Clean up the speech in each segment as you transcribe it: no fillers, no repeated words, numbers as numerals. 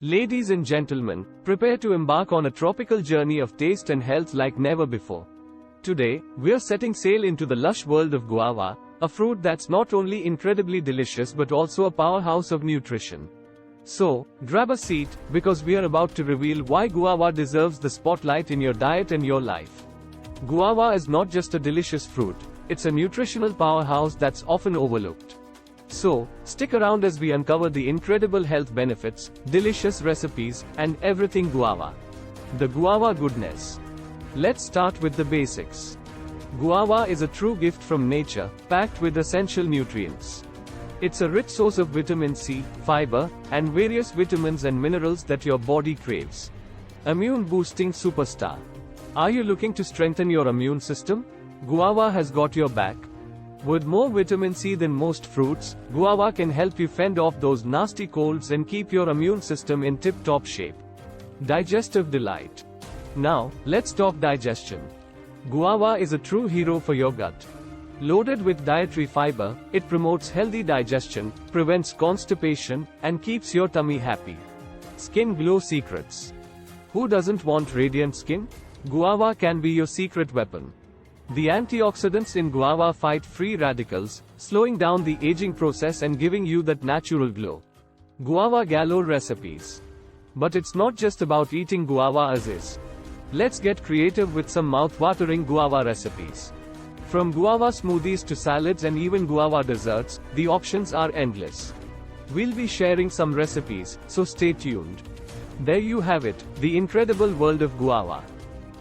Ladies and gentlemen, prepare to embark on a tropical journey of taste and health like never before. Today, we're setting sail into the lush world of guava, a fruit that's not only incredibly delicious but also a powerhouse of nutrition. So, grab a seat, because we are about to reveal why guava deserves the spotlight in your diet and your life. Guava is not just a delicious fruit, it's a nutritional powerhouse that's often overlooked. So, stick around as we uncover the incredible health benefits, delicious recipes, and everything guava. The guava goodness. Let's start with the basics. Guava is a true gift from nature, packed with essential nutrients. It's a rich source of vitamin C, fiber, and various vitamins and minerals that your body craves. Immune-boosting superstar. Are you looking to strengthen your immune system? Guava has got your back. With more vitamin C than most fruits, guava can help you fend off those nasty colds and keep your immune system in tip-top shape. Digestive delight. Now, let's talk digestion. Guava is a true hero for your gut. Loaded with dietary fiber, it promotes healthy digestion, prevents constipation, and keeps your tummy happy. Skin glow secrets. Who doesn't want radiant skin? Guava can be your secret weapon. The antioxidants in guava fight free radicals, slowing down the aging process and giving you that natural glow. Guava galore recipes. But it's not just about eating guava as is. Let's get creative with some mouth-watering guava recipes. From guava smoothies to salads and even guava desserts, the options are endless. We'll be sharing some recipes, so stay tuned. There you have it, the incredible world of guava.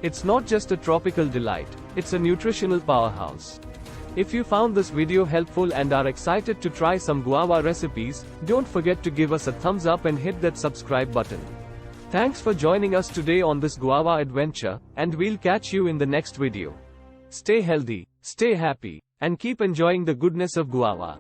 It's not just a tropical delight, it's a nutritional powerhouse. If you found this video helpful and are excited to try some guava recipes, don't forget to give us a thumbs up and hit that subscribe button. Thanks for joining us today on this guava adventure, and we'll catch you in the next video. Stay healthy, stay happy, and keep enjoying the goodness of guava.